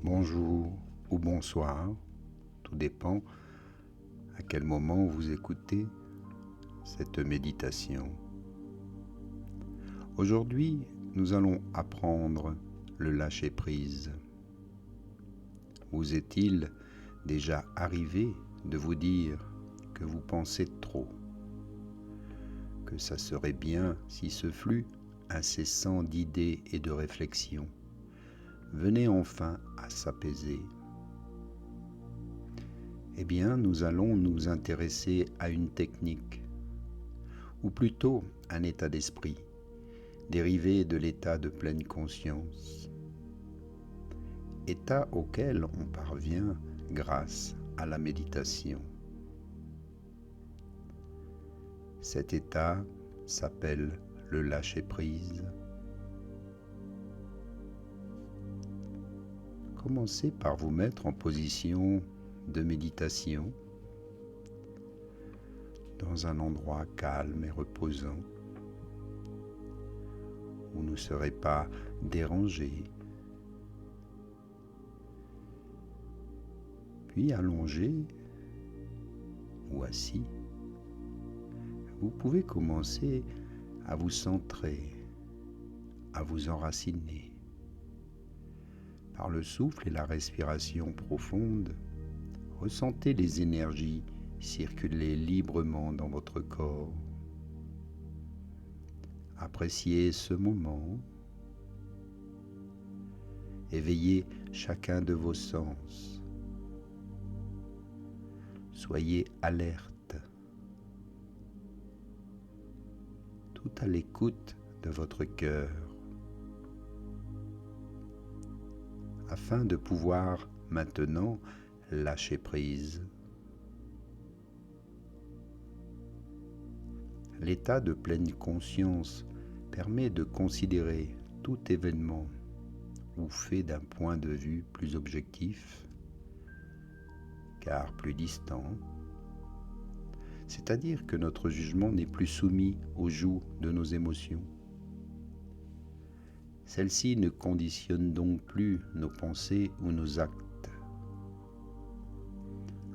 bonjour ou bonsoir, tout dépend à quel moment vous écoutez cette méditation. Aujourd'hui, nous allons apprendre le lâcher-prise. Vous est-il déjà arrivé de vous dire que vous pensez trop, que ça serait bien si ce flux incessant d'idées et de réflexions venait enfin à s'apaiser? Eh bien, nous allons nous intéresser à une technique, ou plutôt un état d'esprit, dérivé de l'état de pleine conscience, état auquel on parvient grâce à la méditation. Cet état s'appelle le lâcher-prise. Commencez par vous mettre en position de méditation dans un endroit calme et reposant où vous ne serez pas dérangé. Puis allongé ou assis, vous pouvez commencer à vous centrer, à vous enraciner. Par le souffle et la respiration profonde, ressentez les énergies circuler librement dans votre corps. Appréciez ce moment. Éveillez chacun de vos sens. Soyez alerte, tout à l'écoute de votre cœur, afin de pouvoir maintenant lâcher prise. L'état de pleine conscience permet de considérer tout événement ou fait d'un point de vue plus objectif, car plus distant, c'est-à-dire que notre jugement n'est plus soumis au joug de nos émotions. Celles-ci ne conditionnent donc plus nos pensées ou nos actes.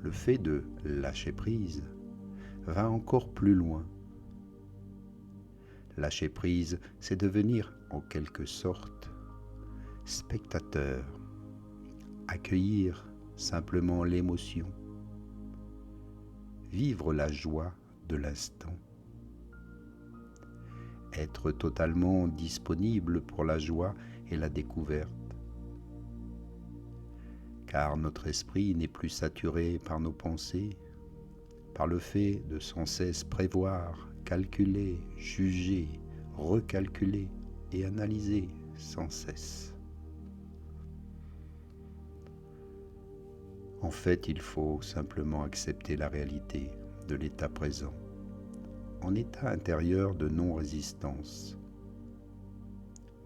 Le fait de lâcher prise va encore plus loin. Lâcher prise, c'est devenir en quelque sorte spectateur, accueillir simplement l'émotion, vivre la joie de l'instant, être totalement disponible pour la joie et la découverte, car notre esprit n'est plus saturé par nos pensées, par le fait de sans cesse prévoir, calculer, juger, recalculer et analyser sans cesse. En fait, il faut simplement accepter la réalité de l'état présent, en état intérieur de non-résistance.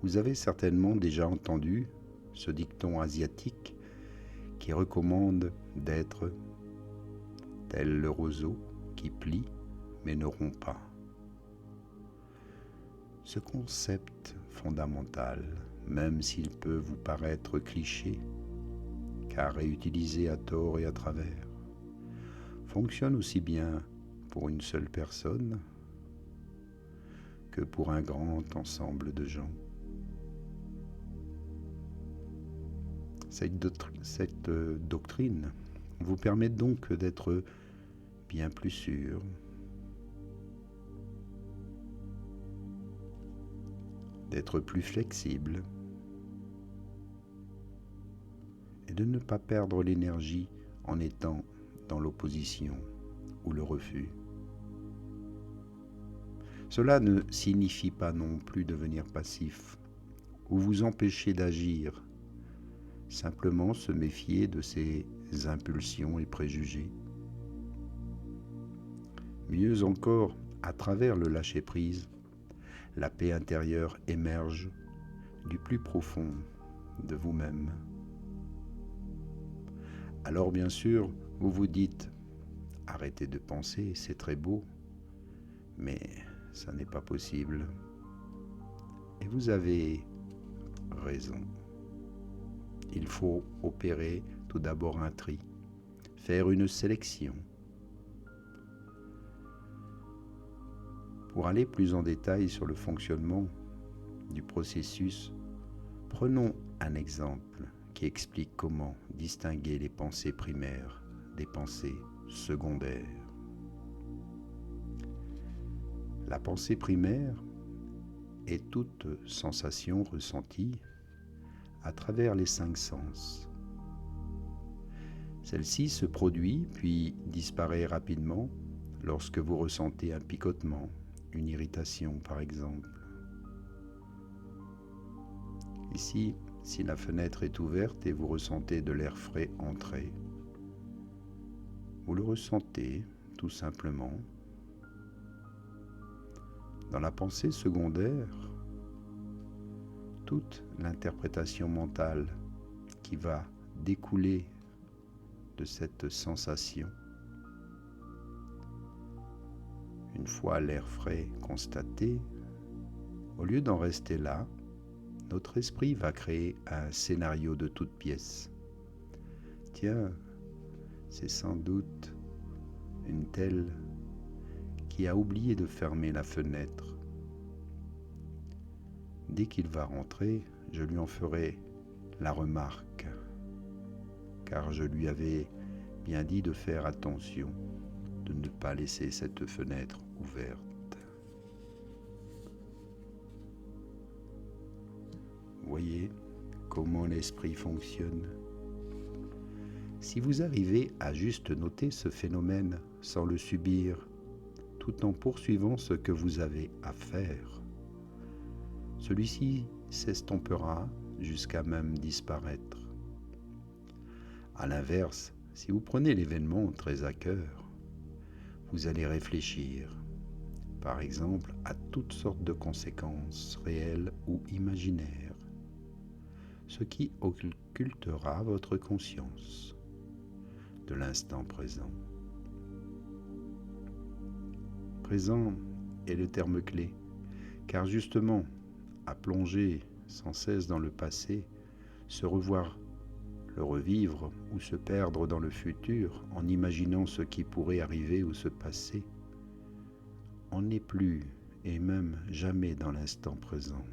Vous avez certainement déjà entendu ce dicton asiatique qui recommande d'être tel le roseau qui plie mais ne rompt pas. Ce concept fondamental, même s'il peut vous paraître cliché, car réutilisé à tort et à travers, fonctionne aussi bien pour une seule personne que pour un grand ensemble de gens. Cette doctrine vous permet donc d'être bien plus sûr, d'être plus flexible et de ne pas perdre l'énergie en étant dans l'opposition ou le refus. Cela ne signifie pas non plus devenir passif ou vous empêcher d'agir, simplement se méfier de ses impulsions et préjugés. Mieux encore, à travers le lâcher-prise, la paix intérieure émerge du plus profond de vous-même. Alors bien sûr, vous vous dites, arrêtez de penser, c'est très beau, mais ça n'est pas possible. Et vous avez raison. il faut opérer tout d'abord un tri, faire une sélection. Pour aller plus en détail sur le fonctionnement du processus, prenons un exemple qui explique comment distinguer les pensées primaires des pensées secondaires. La pensée primaire est toute sensation ressentie à travers les 5 sens. Celle-ci se produit puis disparaît rapidement lorsque vous ressentez un picotement, une irritation par exemple. Ici, si la fenêtre est ouverte et vous ressentez de l'air frais entrer, vous le ressentez tout simplement. Dans la pensée secondaire, toute l'interprétation mentale qui va découler de cette sensation, une fois l'air frais constaté, au lieu d'en rester là, notre esprit va créer un scénario de toutes pièces. Tiens, c'est sans doute une telle qui a oublié de fermer la fenêtre. Dès qu'il va rentrer, je lui en ferai la remarque, car je lui avais bien dit de faire attention, de ne pas laisser cette fenêtre ouverte. Voyez comment l'esprit fonctionne. Si vous arrivez à juste noter ce phénomène sans le subir, tout en poursuivant ce que vous avez à faire, celui-ci s'estompera jusqu'à même disparaître. À l'inverse, si vous prenez l'événement très à cœur, vous allez réfléchir, par exemple, à toutes sortes de conséquences réelles ou imaginaires, ce qui occultera votre conscience de l'instant présent. Présent est le terme clé, car justement, à plonger sans cesse dans le passé, se revoir, le revivre ou se perdre dans le futur en imaginant ce qui pourrait arriver ou se passer, on n'est plus et même jamais dans l'instant présent.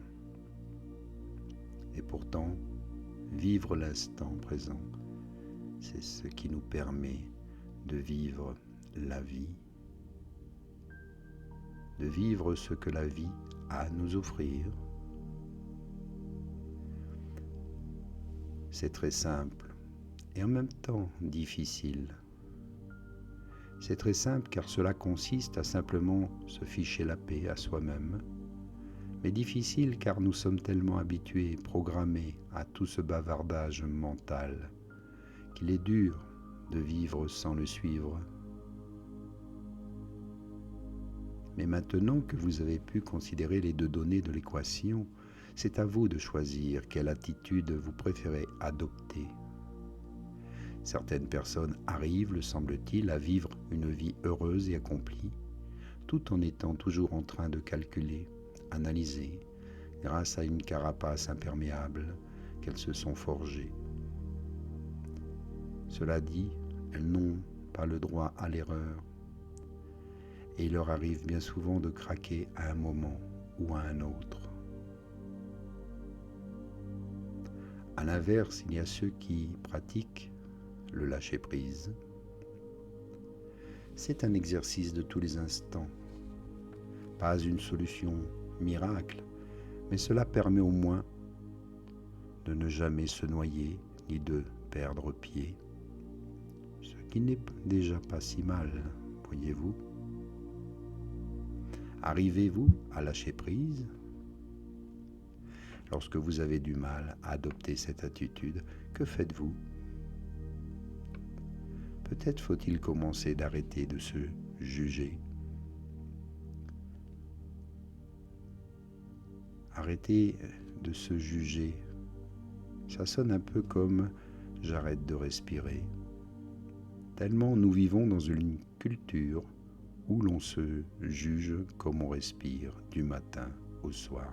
Et pourtant, vivre l'instant présent, c'est ce qui nous permet de vivre la vie, de vivre ce que la vie a à nous offrir. C'est très simple et en même temps difficile. C'est très simple car cela consiste à simplement se ficher la paix à soi-même, mais difficile car nous sommes tellement habitués, programmés à tout ce bavardage mental qu'il est dur de vivre sans le suivre. Mais maintenant que vous avez pu considérer les 2 données de l'équation, c'est à vous de choisir quelle attitude vous préférez adopter. Certaines personnes arrivent, le semble-t-il, à vivre une vie heureuse et accomplie, tout en étant toujours en train de calculer, analyser, grâce à une carapace imperméable qu'elles se sont forgées. Cela dit, elles n'ont pas le droit à l'erreur, et il leur arrive bien souvent de craquer à un moment ou à un autre. À l'inverse, il y a ceux qui pratiquent le lâcher-prise. C'est un exercice de tous les instants, pas une solution miracle, mais cela permet au moins de ne jamais se noyer ni de perdre pied, ce qui n'est déjà pas si mal, voyez-vous. Arrivez-vous à lâcher prise? Lorsque vous avez du mal à adopter cette attitude, que faites-vous? Peut-être faut-il commencer d'arrêter de se juger. Arrêter de se juger, ça sonne un peu comme « j'arrête de respirer ». Tellement nous vivons dans une culture où l'on se juge comme on respire du matin au soir.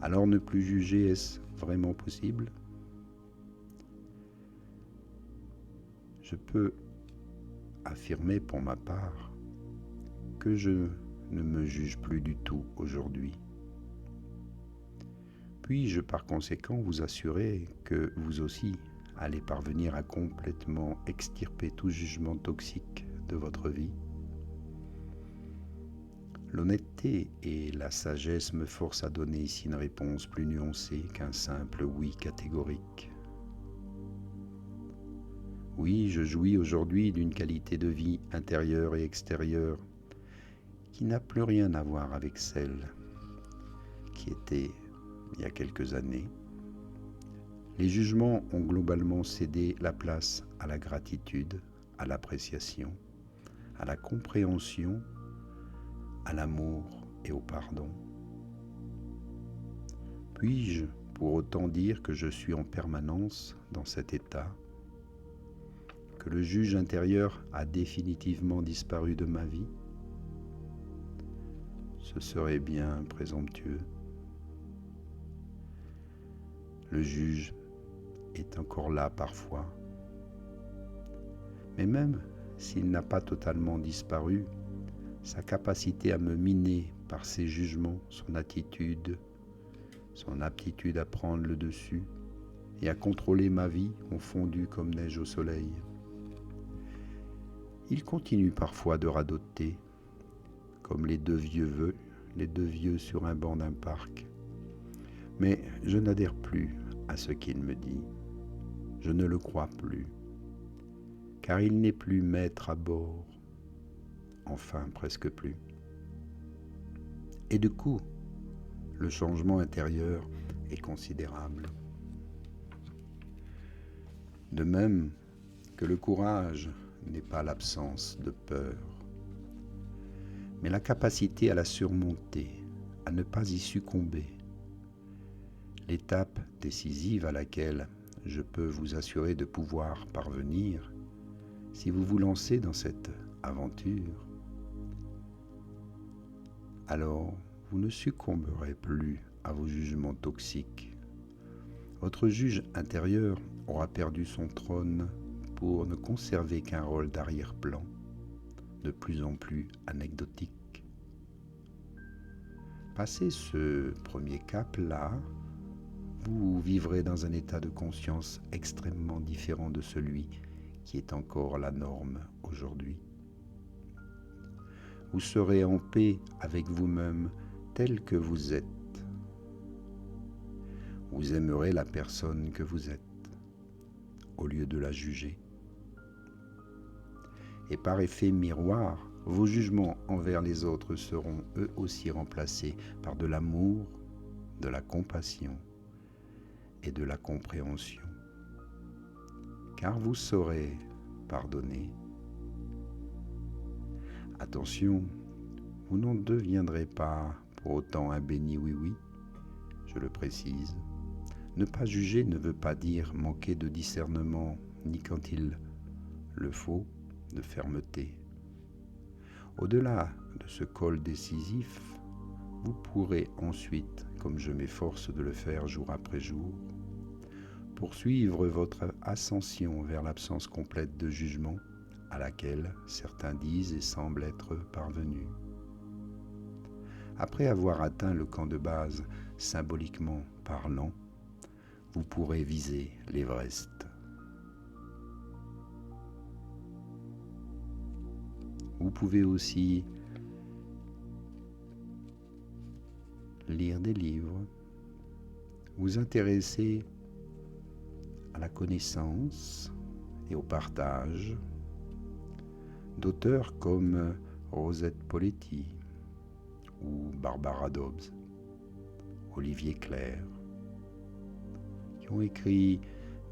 Alors ne plus juger, est-ce vraiment possible? Je peux affirmer pour ma part que je ne me juge plus du tout aujourd'hui. Puis-je par conséquent vous assurer que vous aussi allez parvenir à complètement extirper tout jugement toxique de votre vie? L'honnêteté et la sagesse me forcent à donner ici une réponse plus nuancée qu'un simple oui catégorique. Oui, je jouis aujourd'hui d'une qualité de vie intérieure et extérieure qui n'a plus rien à voir avec celle qui était il y a quelques années. Les jugements ont globalement cédé la place à la gratitude, à l'appréciation, à la compréhension, à l'amour et au pardon. Puis-je pour autant dire que je suis en permanence dans cet état, que le juge intérieur a définitivement disparu de ma vie? Ce serait bien présomptueux. Le juge est encore là parfois. Mais même s'il n'a pas totalement disparu, sa capacité à me miner par ses jugements, son attitude, son aptitude à prendre le dessus et à contrôler ma vie ont fondu comme neige au soleil. Il continue parfois de radoter, comme les deux vieux sur un banc d'un parc. Mais je n'adhère plus à ce qu'il me dit. Je ne le crois plus, car il n'est plus maître à bord. Enfin, presque plus. Et du coup, le changement intérieur est considérable. De même que le courage n'est pas l'absence de peur, mais la capacité à la surmonter, à ne pas y succomber. L'étape décisive à laquelle je peux vous assurer de pouvoir parvenir, si vous vous lancez dans cette aventure, alors vous ne succomberez plus à vos jugements toxiques. Votre juge intérieur aura perdu son trône pour ne conserver qu'un rôle d'arrière-plan, de plus en plus anecdotique. Passé ce premier cap-là, vous vivrez dans un état de conscience extrêmement différent de celui qui est encore la norme aujourd'hui. Vous serez en paix avec vous-même tel que vous êtes. Vous aimerez la personne que vous êtes, au lieu de la juger. Et par effet miroir, vos jugements envers les autres seront eux aussi remplacés par de l'amour, de la compassion et de la compréhension. Car vous saurez pardonner. Attention, vous n'en deviendrez pas pour autant un béni oui-oui, je le précise. Ne pas juger ne veut pas dire manquer de discernement, ni quand il le faut, de fermeté. Au-delà de ce col décisif, vous pourrez ensuite, comme je m'efforce de le faire jour après jour, poursuivre votre ascension vers l'absence complète de jugement à laquelle certains disent et semblent être parvenus. Après avoir atteint le camp de base, symboliquement parlant, vous pourrez viser l'Everest. Vous pouvez aussi lire des livres, vous intéresser à la connaissance et au partage d'auteurs comme Rosette Poletti ou Barbara Dobbs, Olivier Clerc, qui ont écrit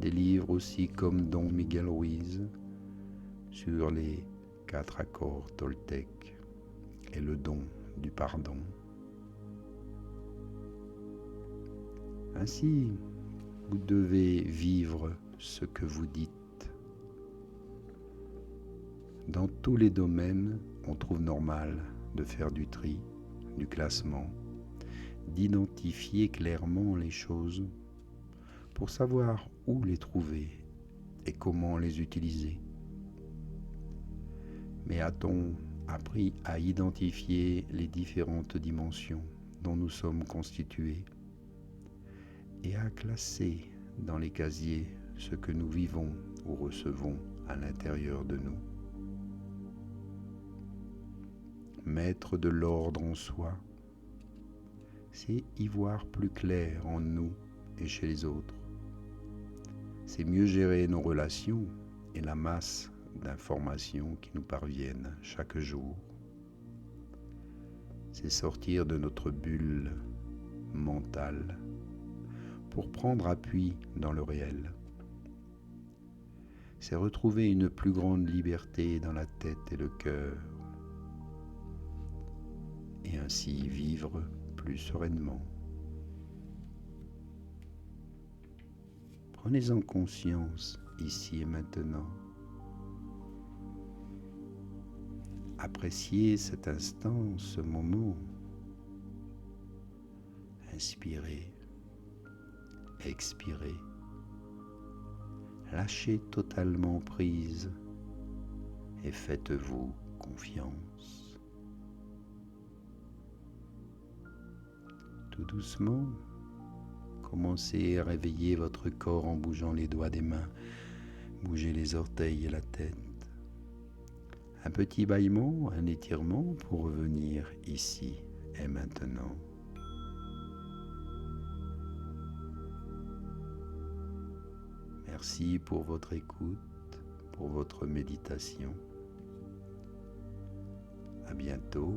des livres aussi comme Don Miguel Ruiz sur les 4 accords toltèques et le don du pardon. Ainsi, vous devez vivre ce que vous dites. Dans tous les domaines, on trouve normal de faire du tri, du classement, d'identifier clairement les choses pour savoir où les trouver et comment les utiliser. Mais a-t-on appris à identifier les différentes dimensions dont nous sommes constitués et à classer dans les casiers ce que nous vivons ou recevons à l'intérieur de nous? Mettre de l'ordre en soi, c'est y voir plus clair en nous et chez les autres. C'est mieux gérer nos relations et la masse d'informations qui nous parviennent chaque jour. C'est sortir de notre bulle mentale pour prendre appui dans le réel. C'est retrouver une plus grande liberté dans la tête et le cœur, et ainsi vivre plus sereinement. Prenez-en conscience ici et maintenant. Appréciez cet instant, ce moment. Inspirez, expirez. Lâchez totalement prise et faites-vous confiance. Tout doucement, commencez à réveiller votre corps en bougeant les doigts des mains, bougez les orteils et la tête. Un petit bâillement, un étirement pour revenir ici et maintenant. Merci pour votre écoute, pour votre méditation. À bientôt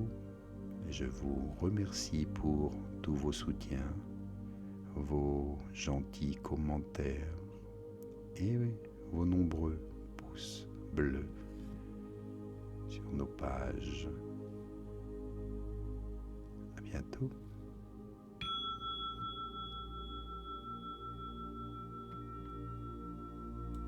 et je vous remercie pour tous vos soutiens, vos gentils commentaires et vos nombreux pouces bleus sur nos pages. À bientôt.